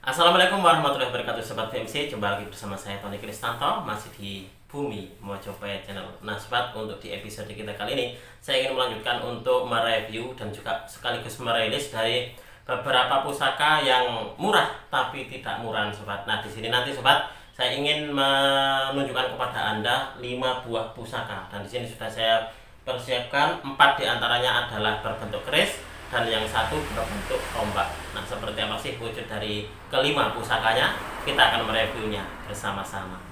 Assalamualaikum warahmatullahi wabarakatuh Sobat VMC, jumpa lagi bersama saya Tony Kristanto, masih di Bumi Mojopahit Channel. Nah sobat, untuk di episode kita kali ini saya ingin melanjutkan untuk mereview dan juga sekaligus merilis dari beberapa pusaka yang murah tapi tidak murah sobat. Nah di sini nanti sobat, saya ingin menunjukkan kepada Anda 5 buah pusaka, dan di sini sudah saya persiapkan 4 diantaranya adalah berbentuk keris dan yang satu berbentuk tombak. Nah seperti apa sih wujud dari kelima pusakanya? Kita akan mereviewnya bersama-sama.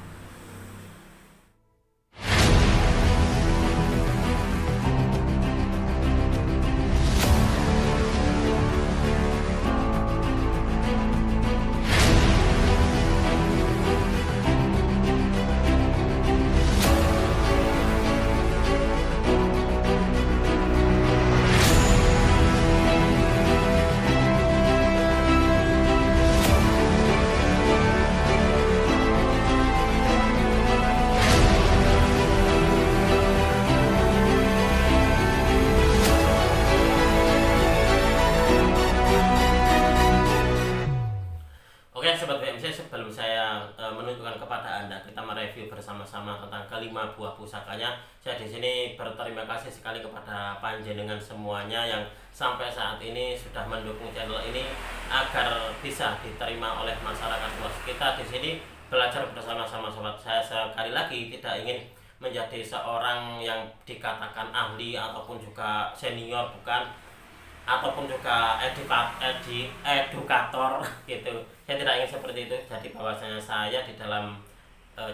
Oke Sobat BMC, sebelum saya menunjukkan kepada Anda, kita mereview bersama-sama tentang kelima buah pusakanya. Saya di sini berterima kasih sekali kepada panjenengan semuanya yang sampai saat ini sudah mendukung channel ini agar bisa diterima oleh masyarakat luas. Kita di sini belajar bersama-sama sobat. Saya sekali lagi tidak ingin menjadi seorang yang dikatakan ahli ataupun juga senior, bukan, ataupun juga edukator gitu. Saya tidak ingin seperti itu. Jadi bahwasanya saya di dalam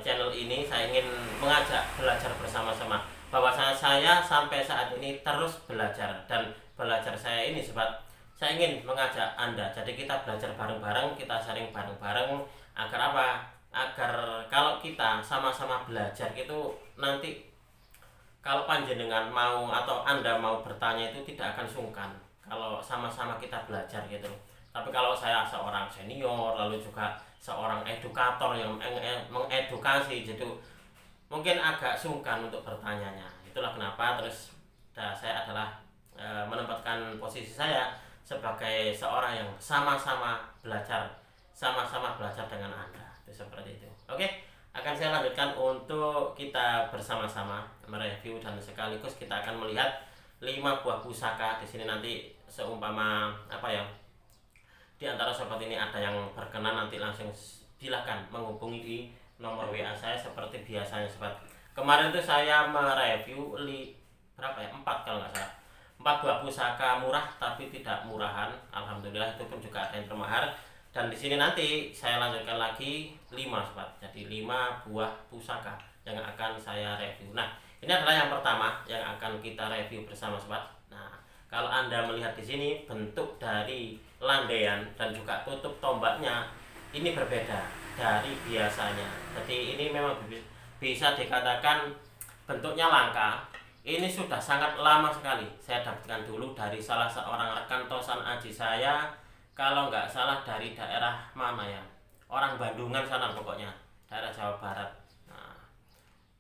channel ini saya ingin mengajak belajar bersama-sama. Bahwasanya saya sampai saat ini terus belajar, dan belajar saya ini sobat, saya ingin mengajak Anda. Jadi kita belajar bareng-bareng, kita sharing bareng-bareng, agar apa? Agar kalau kita sama-sama belajar itu nanti kalau panjenengan mau atau Anda mau bertanya itu tidak akan sungkan kalau sama-sama kita belajar gitu. Tapi kalau saya seorang senior lalu juga seorang edukator yang mengedukasi, jadi mungkin agak sungkan untuk bertanyanya. Itulah kenapa terus saya adalah menempatkan posisi saya sebagai seorang yang sama-sama belajar dengan Anda. Itu seperti itu. Oke, akan saya lanjutkan untuk kita bersama-sama mereview dan sekaligus kita akan melihat 5 buah pusaka. Di sini nanti seumpama apa ya, di antara sobat ini ada yang berkenan, nanti langsung silakan menghubungi di nomor WA saya seperti biasanya sobat. Kemarin itu saya mereview berapa ya, 4 kalau nggak salah, 4 buah pusaka murah tapi tidak murahan. Alhamdulillah itu pun juga ada yang termahal. Dan di sini nanti saya lanjutkan lagi 5 sobat. Jadi 5 buah pusaka yang akan saya review. Nah, ini adalah yang pertama yang akan kita review bersama sobat. Nah, kalau Anda melihat di sini bentuk dari landaian dan juga tutup tombaknya ini berbeda dari biasanya. Jadi ini memang bisa dikatakan bentuknya langka. Ini sudah sangat lama sekali. Saya dapatkan dulu dari salah seorang rekan tosan aji saya, kalau nggak salah dari daerah mana ya, orang Bandungan sana pokoknya, daerah Jawa Barat. Nah,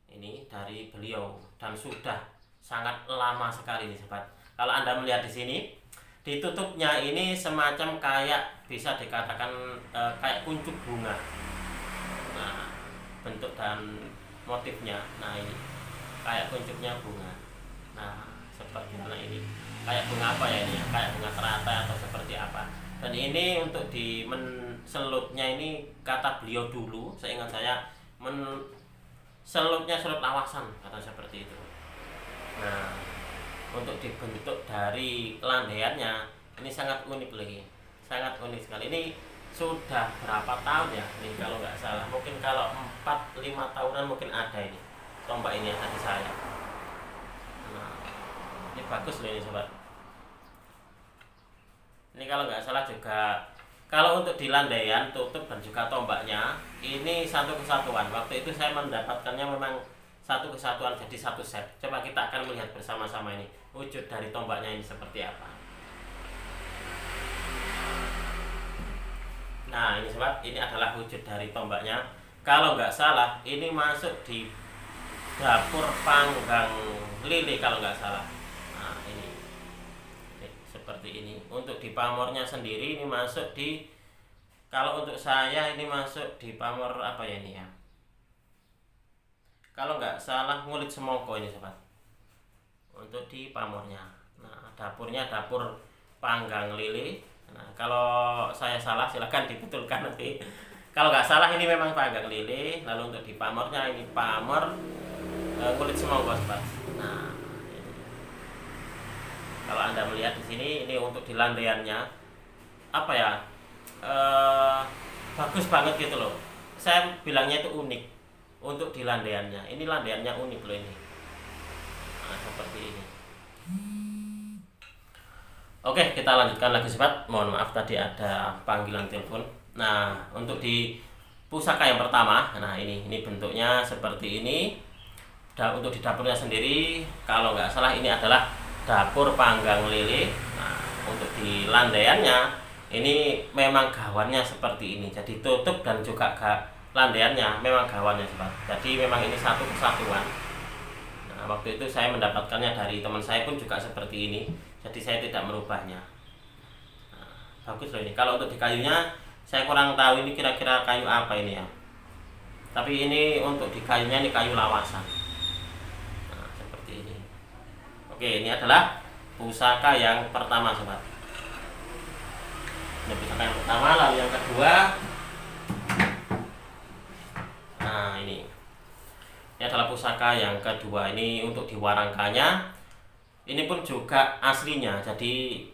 ini dari beliau dan sudah sangat lama sekali nih sobat. Kalau Anda melihat di sini, ditutupnya ini semacam kayak bisa dikatakan kayak kuncup bunga. Nah, bentuk dan motifnya, nah ini kayak kuncupnya bunga. Nah, seperti mana ini? Kayak bunga apa ya ini ya? Kayak bunga teratai atau seperti apa? Dan ini untuk di selutnya ini, kata beliau dulu, seingat saya, selutnya selut lawasan, kata seperti itu. Nah, untuk dibentuk dari landaiannya ini sangat unik lagi, sangat unik sekali. Ini sudah berapa tahun ya ini kalau nggak salah, mungkin kalau 4-5 tahunan mungkin ada ini tombak ini yang tadi saya. Nah, ini bagus loh ini sobat. Ini kalau nggak salah juga, kalau untuk di landaian, tutup dan juga tombaknya ini satu kesatuan. Waktu itu saya mendapatkannya memang satu kesatuan, jadi satu set. Coba kita akan melihat bersama-sama ini wujud dari tombaknya ini seperti apa. Nah ini sobat, ini adalah wujud dari tombaknya. Kalau nggak salah ini masuk di dapur panggang lele kalau nggak salah. Nah ini seperti ini. Untuk di pamornya sendiri ini masuk di Kalau untuk saya ini masuk di pamor apa ya ini ya? Kalau nggak salah ngulit semongko ini sobat. Untuk di pamornya. Nah, dapurnya dapur panggang lele. Nah, kalau saya salah silahkan dibetulkan nanti. Kalau nggak salah ini memang panggang lele. Lalu untuk di pamornya ini pamor kulit semongko sobat. Nah, ini. Kalau anda melihat di sini ini untuk di landaiannya apa ya? Bagus banget gitu loh. Saya bilangnya itu unik untuk di landaiannya. Ini landaiannya unik loh ini. Nah, seperti ini. Oke, kita lanjutkan lagi sobat. Mohon maaf tadi ada panggilan telepon. Nah, untuk di pusaka yang pertama, nah ini bentuknya seperti ini. Dan untuk di dapurnya sendiri, kalau nggak salah ini adalah dapur panggang lele. Nah, untuk di landaiannya ini memang gawannya seperti ini. Jadi tutup dan juga landaiannya memang gawannya sobat. Jadi memang ini satu kesatuan. Nah, waktu itu saya mendapatkannya dari teman saya pun juga seperti ini. Jadi saya tidak merubahnya. Nah, bagus loh ini. Kalau untuk di kayunya saya kurang tahu ini kira-kira kayu apa ini ya. Tapi ini untuk di kayunya ini kayu lawasan. Nah, seperti ini. Oke, ini adalah pusaka yang pertama sobat. Ini pusaka yang pertama, lalu yang kedua. Nah, ini adalah pusaka yang kedua. Ini untuk di warangkanya. Ini pun juga aslinya. Jadi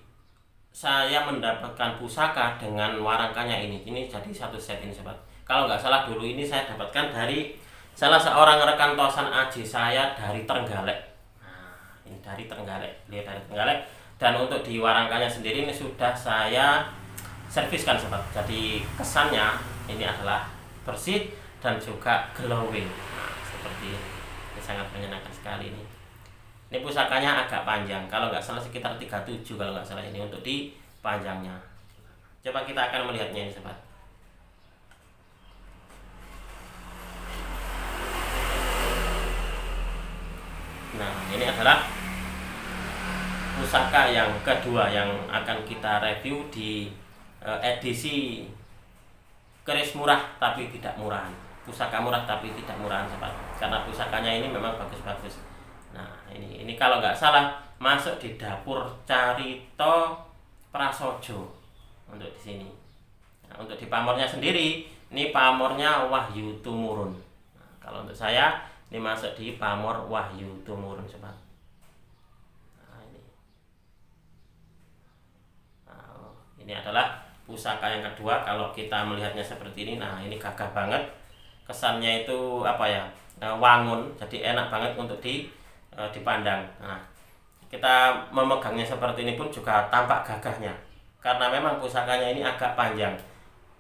saya mendapatkan pusaka dengan warangkanya ini. Ini jadi satu set ini sobat. Kalau nggak salah dulu ini saya dapatkan dari salah seorang rekan tosan AJ saya dari Trenggalek. Nah, ini dari Trenggalek. Lihat dari Trenggalek. Dan untuk di warangkanya sendiri ini sudah saya serviskan sobat. Jadi kesannya ini adalah bersih dan juga glowing. Nah, seperti ini. Ini sangat menyenangkan sekali ini. Ini pusakanya agak panjang, kalau nggak salah sekitar 37 kalau nggak salah ini untuk di panjangnya. Coba kita akan melihatnya ini sobat. Nah, ini adalah pusaka yang kedua yang akan kita review di edisi keris murah tapi tidak murahan. Pusaka murah tapi tidak murahan sobat. Karena pusakanya ini memang bagus-bagus. Nah, ini kalau nggak salah masuk di dapur Carito Prasojo untuk di sini. Nah, untuk di pamornya sendiri, ini pamornya Wahyu Tumurun. Nah, kalau untuk saya ini masuk di pamor Wahyu Tumurun sobat. Nah, ini. Nah, ini adalah pusaka yang kedua. Kalau kita melihatnya seperti ini, nah ini gagah banget. Kesannya itu apa ya? Wangun. Jadi enak banget untuk dipandang. Nah, kita memegangnya seperti ini pun juga tampak gagahnya karena memang pusakanya ini agak panjang.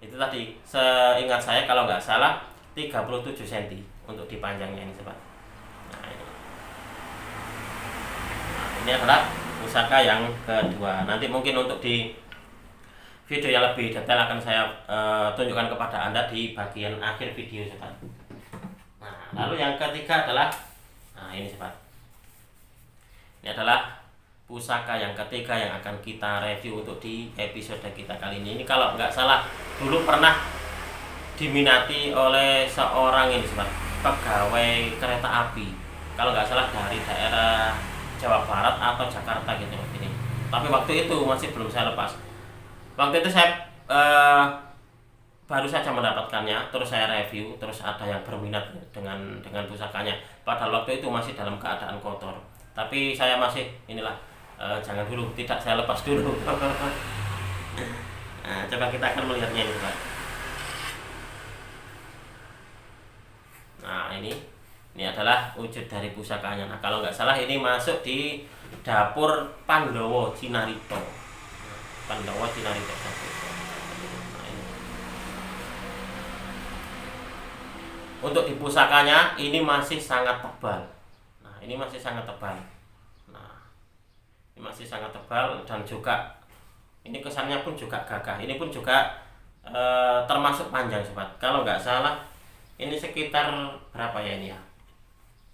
Itu tadi seingat saya kalau nggak salah 37 cm untuk dipanjangnya ini sobat. Nah, ini adalah pusaka yang kedua. Nanti mungkin untuk di video yang lebih detail akan saya tunjukkan kepada Anda di bagian akhir video sobat. Nah, lalu yang ketiga adalah ini sobat. Ini adalah pusaka yang ketiga yang akan kita review untuk di episode kita kali ini. Ini kalau nggak salah dulu pernah diminati oleh seorang ini sobat, pegawai kereta api. Kalau nggak salah dari daerah Jawa Barat atau Jakarta gitu ini. Tapi waktu itu masih belum saya lepas. Waktu itu saya baru saja mendapatkannya, terus saya review, terus ada yang berminat dengan pusakanya. Padahal waktu itu masih dalam keadaan kotor. Tapi saya masih jangan dulu, tidak saya lepas dulu. Nah, coba kita akan melihatnya ini Pak. Nah, ini adalah wujud dari pusakanya. Nah, kalau nggak salah ini masuk di dapur Pandowo Cinarito. Pandowo Cinarito. Nah, ini. Untuk di pusakanya ini masih sangat tebal. Ini masih sangat tebal. Nah, ini masih sangat tebal dan juga ini kesannya pun juga gagah. Ini pun juga termasuk panjang sobat. Kalau nggak salah ini sekitar berapa ya ini ya?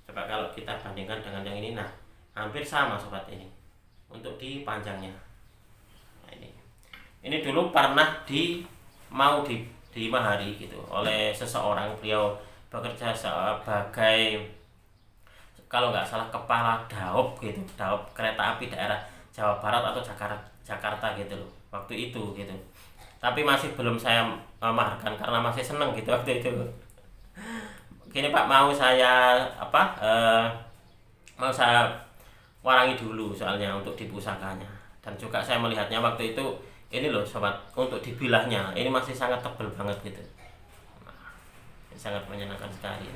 Coba kalau kita bandingkan dengan yang ini, nah hampir sama sobat ini untuk di panjangnya. Nah, ini dulu pernah mau dimahari gitu oleh seseorang. Beliau bekerja sebagai, kalau nggak salah, kepala daop gitu, daop kereta api daerah Jawa Barat atau Jakarta gitu loh waktu itu gitu. Tapi masih belum saya maharkan karena masih seneng gitu waktu itu. Gini Pak, mau saya mau saya warangi dulu soalnya untuk di pusakanya. Dan juga saya melihatnya waktu itu, ini loh sobat, untuk dibilahnya ini masih sangat tebal banget gitu. Nah, ini sangat menyenangkan sekali.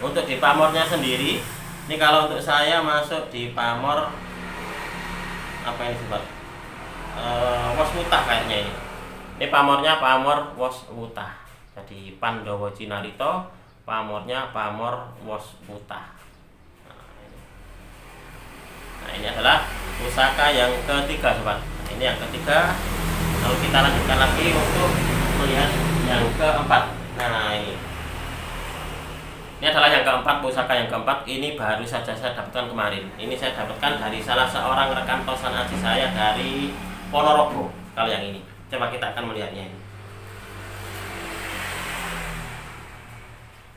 Untuk di pamornya sendiri, ini kalau untuk saya masuk di pamor apa ini sobat, Wos Wutah kayaknya ini. Ini pamornya pamor Wos Wutah. Jadi Pandowo Cinarito, pamornya pamor Wos Wutah. Nah, ini adalah pusaka yang ketiga sobat. Nah, ini yang ketiga. Lalu kita lanjutkan lagi untuk melihat yang keempat. Nah, ini adalah yang keempat, pusaka yang keempat. Ini baru saja saya dapatkan kemarin. Ini saya dapatkan dari salah seorang rekan tosan aji saya dari Ponorogo. Kalau yang ini, coba kita akan melihatnya ini.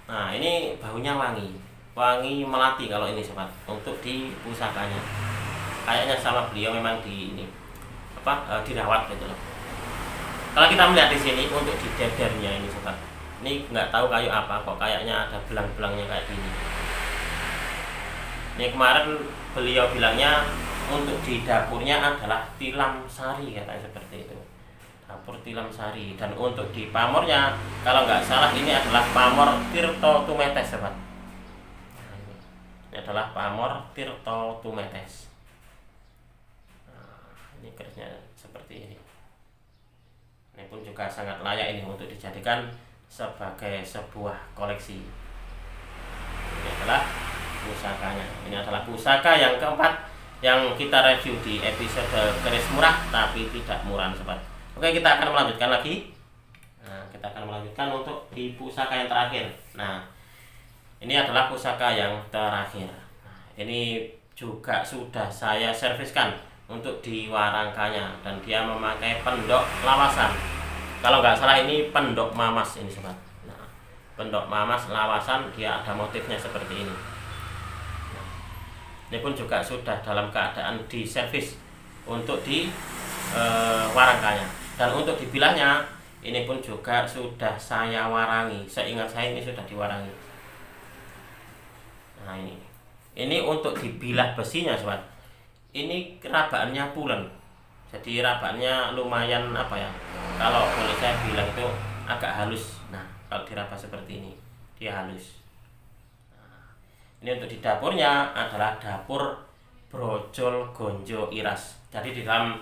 Nah, ini baunya wangi melati kalau ini sobat, untuk di pusakanya. Kayaknya sama beliau memang dirawat gitu loh. Kalau kita melihat di sini untuk di dedernya ini sobat, ini nggak tahu kayu apa, kok kayaknya ada belang-belangnya kayak gini. Ini kemarin beliau bilangnya untuk di dapurnya adalah tilam sari, katanya seperti itu, dapur tilam sari. Dan untuk di pamornya, kalau nggak salah ini adalah pamor Tirto Tumetes sobat. Nah, ini adalah pamor Tirto Tumetes. Nah, ini kerisnya seperti ini. Ini pun juga sangat layak ini untuk dijadikan sebagai sebuah koleksi. Ini adalah pusakanya. Ini adalah pusaka yang keempat yang kita review di episode keris murah tapi tidak murah sobat. Oke, kita akan melanjutkan lagi. Nah, kita akan melanjutkan untuk di pusaka yang terakhir. Nah, ini adalah pusaka yang terakhir. Nah, ini juga sudah saya serviskan untuk di warangkanya, dan dia memakai pendok lawasan. Kalau nggak salah ini pendok mamas ini sobat. Nah, pendok mamas lawasan, dia ada motifnya seperti ini. Nah, ini pun juga sudah dalam keadaan diservis untuk di warangkanya. Dan untuk dibilahnya ini pun juga sudah saya warangi. Seingat saya ini sudah diwarangi. Nah, ini untuk dibilah besinya sobat. Ini rabaannya pulen. Jadi rabaannya lumayan kalau boleh saya bilang itu agak halus. Nah, kalau diraba seperti ini dia halus. Nah, ini untuk di dapurnya adalah dapur brojol gonjo iras. Jadi di dalam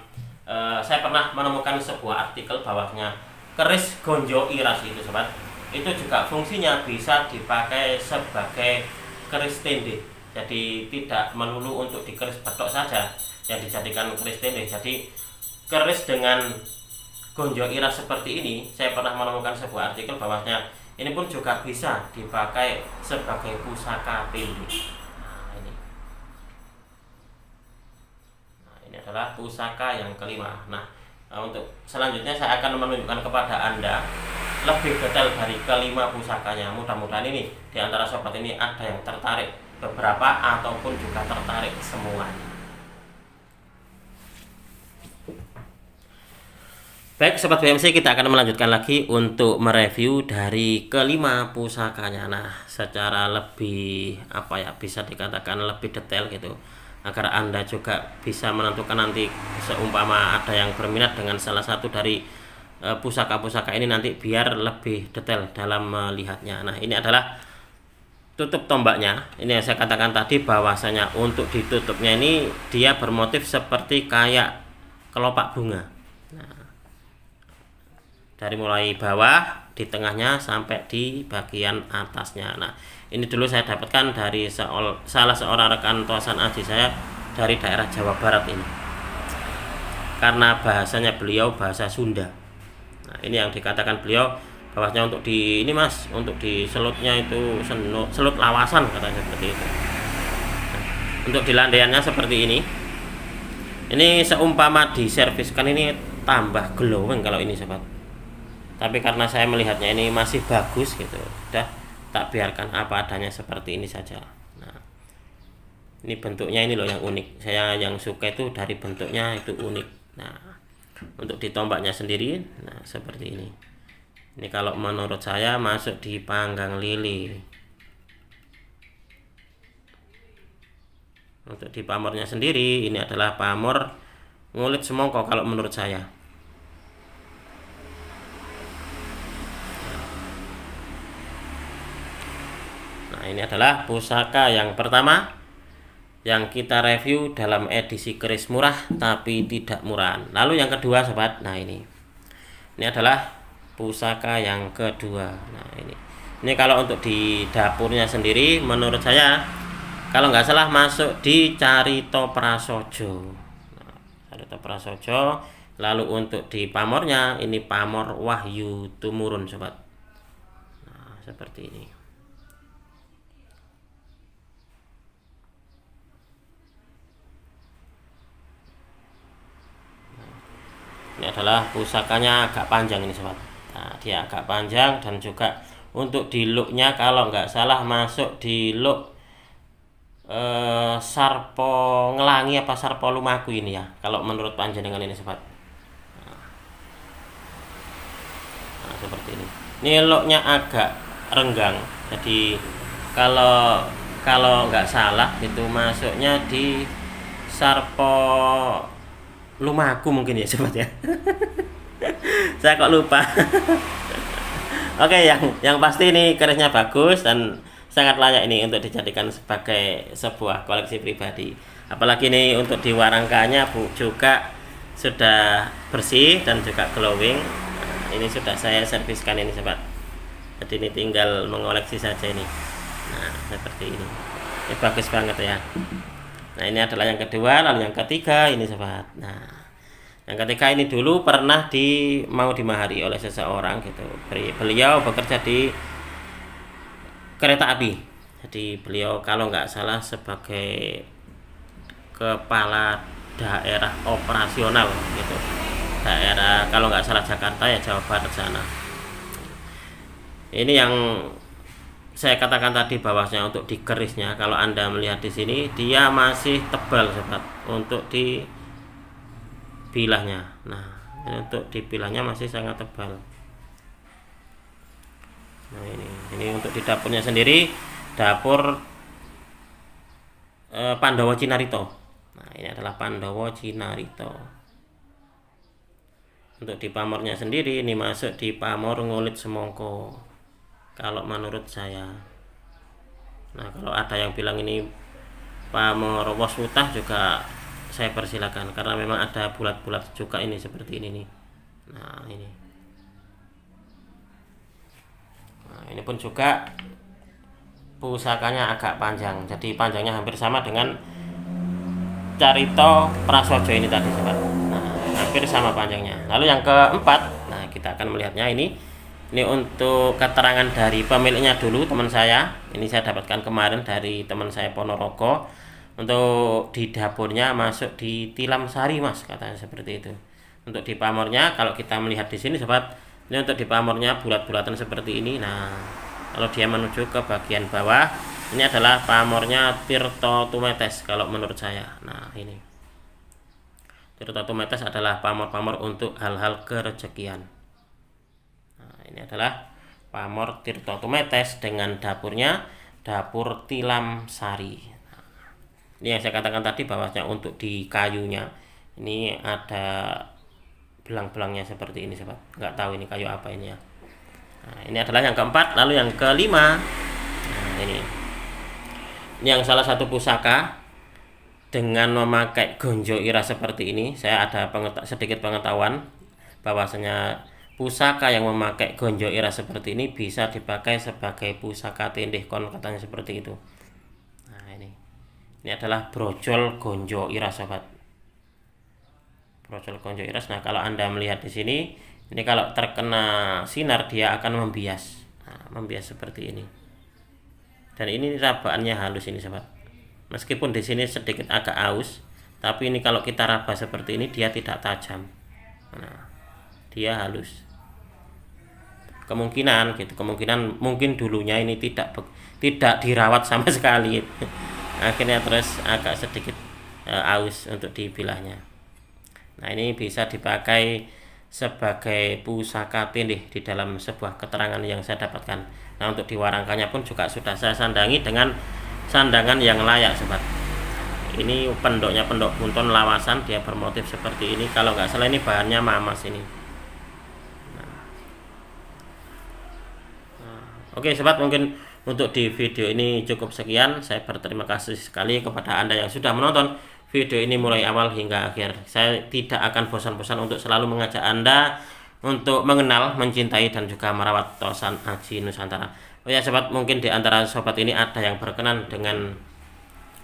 saya pernah menemukan sebuah artikel bahwasanya keris gonjo iras itu sobat, itu juga fungsinya bisa dipakai sebagai keris tende. Jadi tidak melulu untuk dikeris betok saja yang dijadikan keris tende. Jadi keris dengan gonjo iras seperti ini, saya pernah menemukan sebuah artikel bahwasanya ini pun juga bisa dipakai sebagai pusaka tende. Ini adalah pusaka yang kelima. Nah, untuk selanjutnya saya akan menunjukkan kepada Anda lebih detail dari kelima pusakanya. Mudah-mudahan ini di antara sobat ini ada yang tertarik beberapa ataupun juga tertarik semuanya. Baik sobat BMC, kita akan melanjutkan lagi untuk mereview dari kelima pusakanya. Nah, secara lebih bisa dikatakan lebih detail gitu, agar Anda juga bisa menentukan nanti seumpama ada yang berminat dengan salah satu dari pusaka-pusaka ini nanti biar lebih detail dalam melihatnya. Nah, ini adalah tutup tombaknya. Ini yang saya katakan tadi bahwasanya untuk ditutupnya ini dia bermotif seperti kayak kelopak bunga. Nah, dari mulai bawah, di tengahnya sampai di bagian atasnya. Nah, ini dulu saya dapatkan dari salah seorang rekan tosan aji saya dari daerah Jawa Barat ini. Karena bahasanya beliau bahasa Sunda. Nah, ini yang dikatakan beliau bahwasanya untuk di ini Mas, untuk di selutnya itu selut lawasan katanya seperti itu. Nah, untuk di landaiannya seperti ini. Ini seumpama diserviskan ini tambah glowing kalau ini sobat. Tapi karena saya melihatnya ini masih bagus gitu, udah tak biarkan apa adanya seperti ini saja. Nah, ini bentuknya ini loh yang unik. Saya yang suka itu dari bentuknya itu unik. Nah, untuk di tombaknya sendiri, nah seperti ini. Ini kalau menurut saya masuk di panggang lili. Untuk di pamornya sendiri, ini adalah pamor ngulit semongko kalau menurut saya. Nah, ini adalah pusaka yang pertama yang kita review dalam edisi keris murah tapi tidak murahan. Lalu yang kedua sobat, nah ini adalah pusaka yang kedua. Nah ini kalau untuk di dapurnya sendiri menurut saya kalau nggak salah masuk di Carito Prasojo. Nah, Carito Prasojo. Lalu untuk di pamornya ini pamor Wahyu Tumurun sobat. Nah seperti ini. Ini adalah pusakanya agak panjang ini sobat. Nah dia agak panjang dan juga untuk di looknya kalau nggak salah masuk di look Sarpo Ngelangi apa Sarpo Lumaku ini ya kalau menurut panjenengan ini sobat. Nah seperti ini. Ini looknya agak renggang. Jadi kalau nggak salah itu masuknya di Sarpo Lumaku mungkin ya sobat ya. Saya kok lupa. Oke, yang pasti ini kerisnya bagus dan sangat layak ini untuk dijadikan sebagai sebuah koleksi pribadi. Apalagi ini untuk di warangkanya juga sudah bersih dan juga glowing. Nah, ini sudah saya serviskan ini sobat. Jadi ini tinggal mengoleksi saja ini. Nah seperti ini. Ini bagus banget ya. Nah ini adalah yang kedua. Lalu yang ketiga ini sobat. Nah yang ketiga ini dulu pernah mau dimahari oleh seseorang gitu. Beliau bekerja di kereta api. Jadi beliau kalau nggak salah sebagai kepala daerah operasional gitu. Daerah kalau nggak salah Jakarta ya Jawa Barat sana. Ini yang saya katakan tadi bahwasanya untuk di kerisnya kalau Anda melihat di sini dia masih tebal sobat untuk di bilahnya. Nah, untuk di bilahnya masih sangat tebal. Nah, ini untuk di dapurnya sendiri dapur Pandowo Cinarito. Nah, ini adalah Pandowo Cinarito. Untuk di pamornya sendiri ini masuk di pamor Ngulit Semongko. Kalau menurut saya. Nah kalau ada yang bilang ini pamor Woswutah juga saya persilakan karena memang ada bulat-bulat juga ini seperti ini nih. Nah ini pun juga pusakanya agak panjang, jadi panjangnya hampir sama dengan Carito Prasojo ini tadi sobat. Nah hampir sama panjangnya. Lalu yang keempat, nah kita akan melihatnya ini untuk keterangan dari pemiliknya dulu teman saya. Ini saya dapatkan kemarin dari teman saya Ponorogo. Untuk di dapurnya masuk di Tilam Sari mas katanya seperti itu. Untuk di pamornya kalau kita melihat di sini sobat, ini untuk di pamornya bulat-bulatan seperti ini. Nah kalau dia menuju ke bagian bawah ini adalah pamornya Tirto Tumetes kalau menurut saya. Nah ini Tirto Tumetes adalah pamor-pamor untuk hal-hal kerezekian. Ini adalah pamor Tirto Tumetes dengan dapurnya dapur Tilam Sari. Nah, ini yang saya katakan tadi bahwasanya untuk di kayunya ini ada belang-belangnya seperti ini sobat. Nggak tahu ini kayu apa ini ya. Nah, ini adalah yang keempat. Lalu yang kelima, nah ini yang salah satu pusaka dengan memakai gonjo ira seperti ini. Saya ada sedikit pengetahuan bahwasanya pusaka yang memakai gonjo ira seperti ini bisa dipakai sebagai pusaka tindih kon katanya seperti itu. Nah ini adalah brojol gonjo ira sobat. Brojol gonjo iras. Nah kalau Anda melihat di sini, ini kalau terkena sinar dia akan membias. Nah, membias seperti ini. Dan ini rabaannya halus ini sobat. Meskipun di sini sedikit agak aus, tapi ini kalau kita raba seperti ini dia tidak tajam. Nah, dia halus. Kemungkinan gitu, kemungkinan mungkin dulunya ini tidak dirawat sama sekali. Akhirnya terus agak sedikit aus untuk dibilahnya. Nah, ini bisa dipakai sebagai pusaka tindih di dalam sebuah keterangan yang saya dapatkan. Nah, untuk diwarangkannya pun juga sudah saya sandangi dengan sandangan yang layak, sobat. Ini pendoknya pendok bunton lawasan, dia bermotif seperti ini. Kalau nggak salah ini bahannya mamas ini. Oke, sobat, mungkin untuk di video ini cukup sekian. Saya berterima kasih sekali kepada Anda yang sudah menonton video ini mulai awal hingga akhir. Saya tidak akan bosan-bosan untuk selalu mengajak Anda untuk mengenal, mencintai, dan juga merawat tosan aji Nusantara. Oh ya, sobat, mungkin di antara sobat ini ada yang berkenan dengan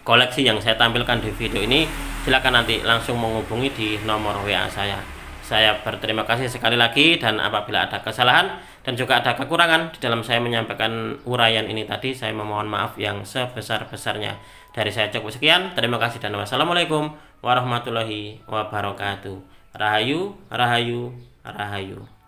koleksi yang saya tampilkan di video ini. Silakan nanti langsung menghubungi di nomor WA saya. Saya berterima kasih sekali lagi, dan apabila ada kesalahan dan juga ada kekurangan di dalam saya menyampaikan uraian ini tadi, saya memohon maaf yang sebesar-besarnya. Dari saya cukup sekian, terima kasih dan wassalamualaikum warahmatullahi wabarakatuh. Rahayu, rahayu, rahayu.